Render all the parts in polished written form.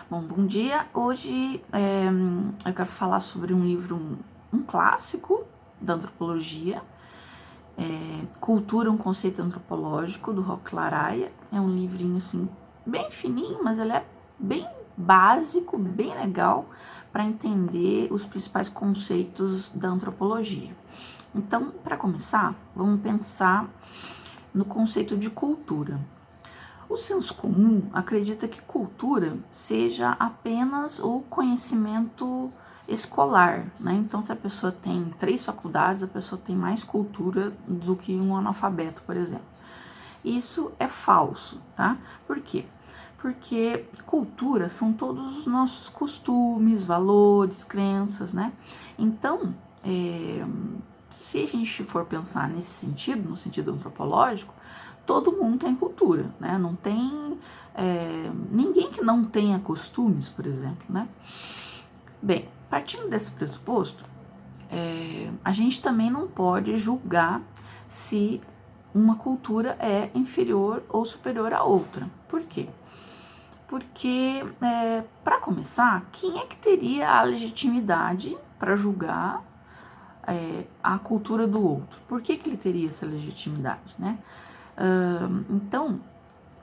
Bom dia. Hoje eu quero falar sobre um livro, um clássico da antropologia, Cultura, um conceito antropológico, do Roque Laraia. É um livrinho assim, bem fininho, mas ele é bem básico, bem legal para entender os principais conceitos da antropologia. Então, para começar, vamos pensar no conceito de cultura. O senso comum acredita que cultura seja apenas o conhecimento escolar, né? Então, se a pessoa tem 3 faculdades, a pessoa tem mais cultura do que um analfabeto, por exemplo. Isso é falso, tá? Por quê? Porque cultura são todos os nossos costumes, valores, crenças, né? Então, se a gente for pensar nesse sentido, no sentido antropológico, todo mundo tem cultura, né? Não tem ninguém que não tenha costumes, por exemplo, né? Bem, partindo desse pressuposto, a gente também não pode julgar se uma cultura é inferior ou superior à outra. Por quê? Porque, para começar, quem é que teria a legitimidade para julgar a cultura do outro? Por que ele teria essa legitimidade, né? Então,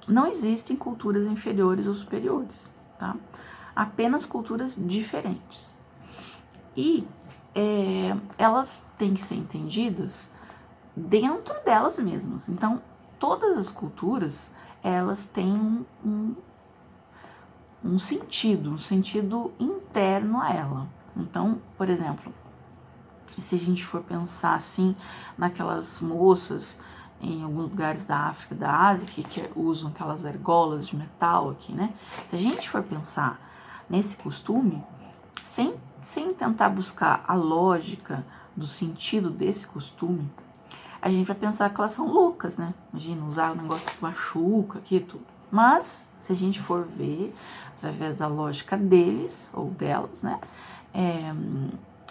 não existem culturas inferiores ou superiores, tá? Apenas culturas diferentes. E elas têm que ser entendidas dentro delas mesmas. Então, todas as culturas, elas têm um sentido interno a ela. Então, por exemplo, se a gente for pensar assim naquelas moças em alguns lugares da África, da Ásia, que usam aquelas argolas de metal aqui, né? Se a gente for pensar nesse costume, sem tentar buscar a lógica do sentido desse costume, a gente vai pensar que elas são loucas, né? Imagina, usar um negócio que machuca aqui e tudo. Mas, se a gente for ver, através da lógica deles, ou delas, né?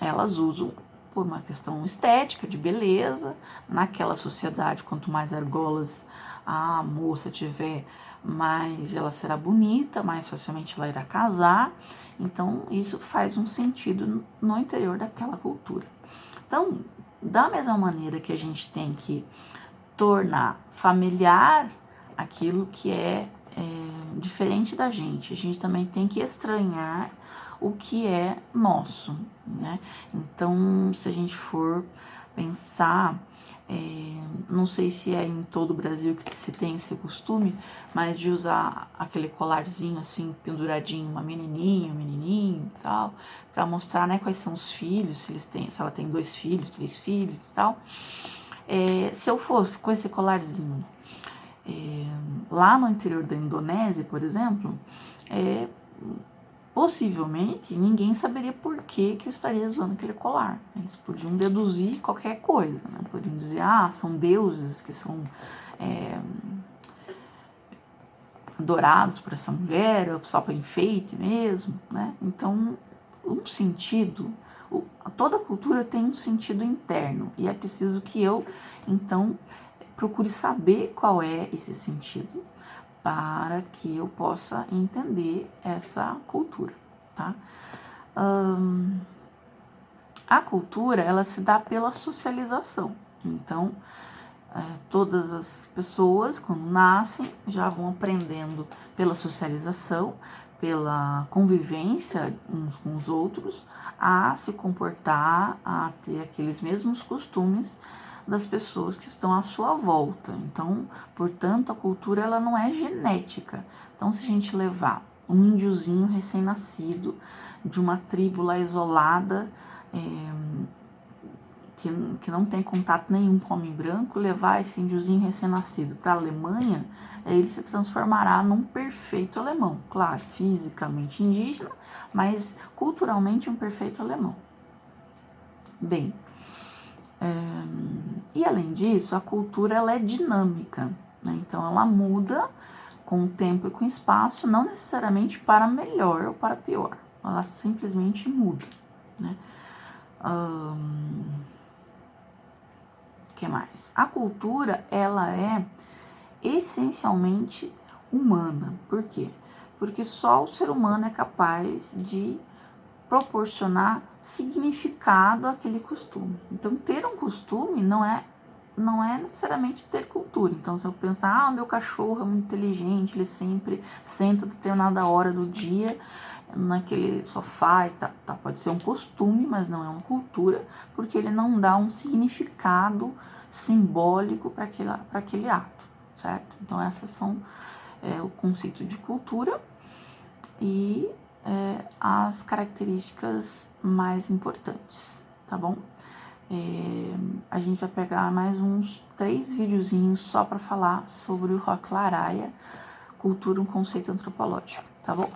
Elas usam por uma questão estética, de beleza. Naquela sociedade, quanto mais argolas a moça tiver, mais ela será bonita, mais facilmente ela irá casar. Então, isso faz um sentido no interior daquela cultura. Então, da mesma maneira que a gente tem que tornar familiar aquilo que é diferente da gente, a gente também tem que estranhar o que é nosso, né? Então, se a gente for pensar, não sei se é em todo o Brasil que se tem esse costume, mas de usar aquele colarzinho assim, penduradinho, uma menininha, um menininho e tal, para mostrar, né, quais são os filhos, se ela tem 2 filhos, 3 filhos e tal. Se eu fosse com esse colarzinho lá no interior da Indonésia, por exemplo, possivelmente ninguém saberia por que eu estaria usando aquele colar. Eles podiam deduzir qualquer coisa, né? Podiam dizer, são deuses que são adorados por essa mulher, ou só para enfeite mesmo, né? Então, um sentido, toda cultura tem um sentido interno, e é preciso que eu, então, procure saber qual é esse sentido, para que eu possa entender essa cultura, tá? A cultura, ela se dá pela socialização. Então, todas as pessoas, quando nascem, já vão aprendendo pela socialização, pela convivência uns com os outros, a se comportar, a ter aqueles mesmos costumes das pessoas que estão à sua volta. Então, portanto, a cultura, ela não é genética. Então, se a gente levar um índiozinho recém-nascido de uma tribo lá isolada, que não tem contato nenhum com o homem branco, levar esse índiozinho recém-nascido para a Alemanha, ele se transformará num perfeito alemão. Claro, fisicamente indígena, mas culturalmente um perfeito alemão. Bem, e além disso, a cultura, ela é dinâmica, né? Então ela muda com o tempo e com o espaço, não necessariamente para melhor ou para pior, ela simplesmente muda, né? Que mais? A cultura, ela é essencialmente humana. Por quê? porque só o ser humano é capaz de proporcionar significado àquele costume. Então, ter um costume não é necessariamente ter cultura. Então, se eu pensar, meu cachorro é muito inteligente, ele sempre senta a determinada hora do dia naquele sofá e tá, pode ser um costume, mas não é uma cultura, porque ele não dá um significado simbólico para aquele ato, certo? Então, essas são o conceito de cultura e as características mais importantes, tá bom? A gente vai pegar mais uns 3 videozinhos só para falar sobre o Rock Laraia, cultura, um conceito antropológico, tá bom?